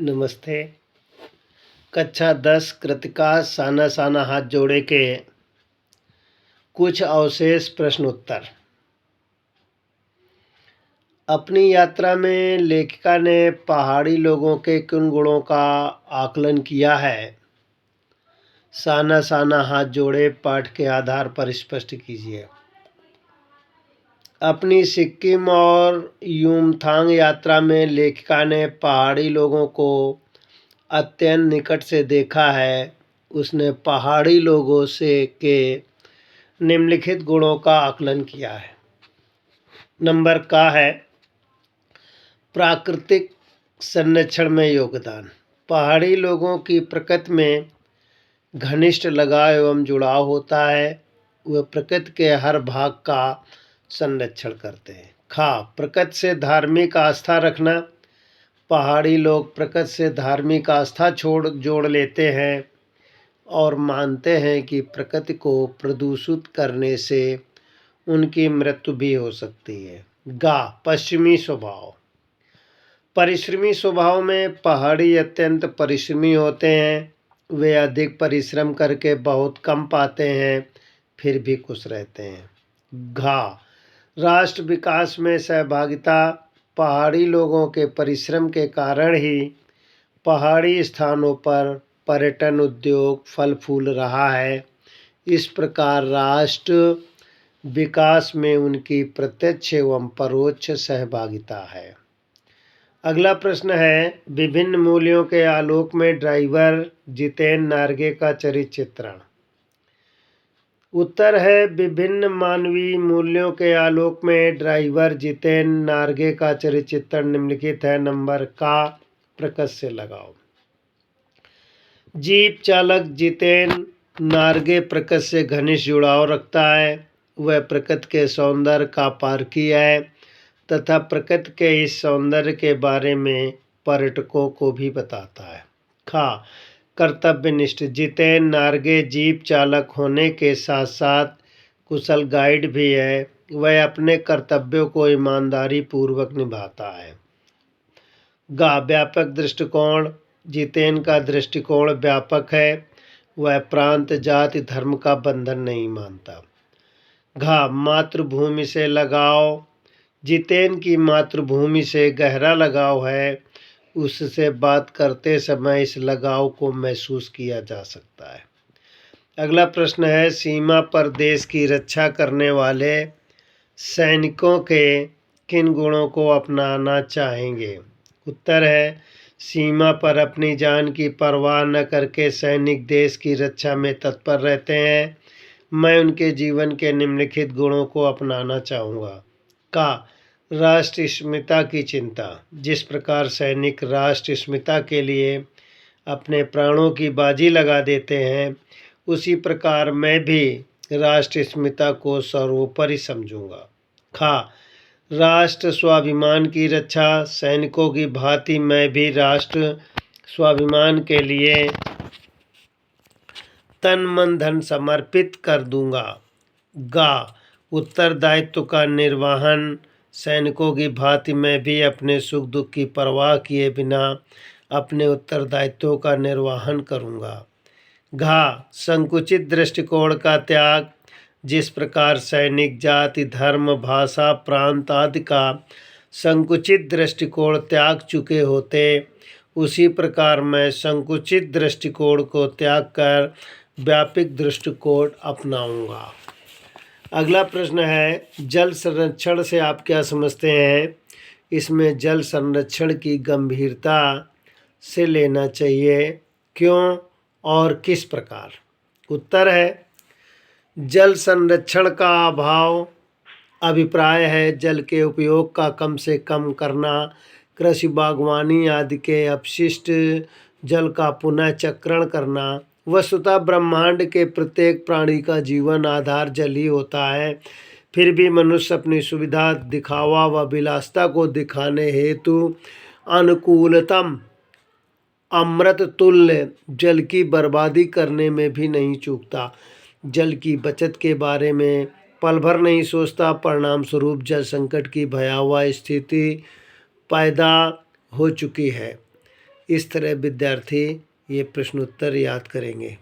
नमस्ते। कक्षा 10 कृतिका साना साना हाथ जोड़े के कुछ अवशेष प्रश्न उत्तर। अपनी यात्रा में लेखिका ने पहाड़ी लोगों के किन गुणों का आकलन किया है? साना साना हाथ जोड़े पाठ के आधार पर स्पष्ट कीजिए। अपनी सिक्किम और युमथांग यात्रा में लेखिका ने पहाड़ी लोगों को अत्यंत निकट से देखा है। उसने पहाड़ी लोगों से के निम्नलिखित गुणों का आकलन किया है। नंबर का है प्राकृतिक संरक्षण में योगदान। पहाड़ी लोगों की प्रकृति में घनिष्ठ लगाव एवं जुड़ाव होता है। वे प्रकृति के हर भाग का संरक्षण करते हैं। प्रकृति से धार्मिक आस्था रखना। पहाड़ी लोग प्रकृति से धार्मिक आस्था जोड़ लेते हैं और मानते हैं कि प्रकृति को प्रदूषित करने से उनकी मृत्यु भी हो सकती है। पश्चिमी स्वभाव। परिश्रमी स्वभाव में पहाड़ी अत्यंत परिश्रमी होते हैं। वे अधिक परिश्रम करके बहुत कम पाते हैं, फिर भी खुश रहते हैं। राष्ट्र विकास में सहभागिता। पहाड़ी लोगों के परिश्रम के कारण ही पहाड़ी स्थानों पर पर्यटन उद्योग फल फूल रहा है। इस प्रकार राष्ट्र विकास में उनकी प्रत्यक्ष एवं परोक्ष सहभागिता है। अगला प्रश्न है, विभिन्न मूल्यों के आलोक में ड्राइवर जितेन नार्गे का चरित्र चित्रण। उत्तर है, विभिन्न मानवीय मूल्यों के आलोक में ड्राइवर जितेन नार्गे का चरित्र चित्रण निम्नलिखित है। नंबर का प्रकृति से लगाओ। जीप चालक जितेन नार्गे प्रकृति से घनिष्ठ जुड़ाव रखता है। वह प्रकृति के सौंदर्य का पारखी है तथा प्रकृति के इस सौंदर्य के बारे में पर्यटकों को भी बताता है। कर्तव्यनिष्ठ। जितेन नार्गे जीप चालक होने के साथ साथ कुशल गाइड भी है। वह अपने कर्तव्यों को ईमानदारी पूर्वक निभाता है। व्यापक दृष्टिकोण। जितेन का दृष्टिकोण व्यापक है। वह प्रांत जाति धर्म का बंधन नहीं मानता। मातृभूमि से लगाव। जितेन की मातृभूमि से गहरा लगाव है। उससे बात करते समय इस लगाव को महसूस किया जा सकता है। अगला प्रश्न है, सीमा पर देश की रक्षा करने वाले सैनिकों के किन गुणों को अपनाना चाहेंगे? उत्तर है, सीमा पर अपनी जान की परवाह न करके सैनिक देश की रक्षा में तत्पर रहते हैं। मैं उनके जीवन के निम्नलिखित गुणों को अपनाना चाहूँगा। राष्ट्र अस्मिता की चिंता। जिस प्रकार सैनिक राष्ट्र अस्मिता के लिए अपने प्राणों की बाजी लगा देते हैं, उसी प्रकार मैं भी राष्ट्र अस्मिता को सर्वोपरि समझूंगा। राष्ट्र स्वाभिमान की रक्षा। सैनिकों की भांति मैं भी राष्ट्र स्वाभिमान के लिए तन मन धन समर्पित कर दूंगा। उत्तरदायित्व का निर्वहन। सैनिकों की भांति मैं भी अपने सुख दुख की परवाह किए बिना अपने उत्तरदायित्वों का निर्वहन करूंगा। संकुचित दृष्टिकोण का त्याग। जिस प्रकार सैनिक जाति धर्म भाषा प्रांत आदि का संकुचित दृष्टिकोण त्याग चुके होते, उसी प्रकार मैं संकुचित दृष्टिकोण को त्याग कर व्यापक दृष्टिकोण अपनाऊंगा। अगला प्रश्न है, जल संरक्षण से आप क्या समझते हैं? इसमें जल संरक्षण की गंभीरता से लेना चाहिए, क्यों और किस प्रकार? उत्तर है, जल संरक्षण का अभाव अभिप्राय है जल के उपयोग का कम से कम करना, कृषि बागवानी आदि के अपशिष्ट जल का पुनः चक्रण करना। वस्तुतः ब्रह्मांड के प्रत्येक प्राणी का जीवन आधार जल ही होता है। फिर भी मनुष्य अपनी सुविधा दिखावा व विलासिता को दिखाने हेतु अनुकूलतम अमृत तुल्य जल की बर्बादी करने में भी नहीं चूकता। जल की बचत के बारे में पल भर नहीं सोचता। परिणाम स्वरूप जल संकट की भयावह स्थिति पैदा हो चुकी है। इस तरह विद्यार्थी ये प्रश्नोत्तर याद करेंगे।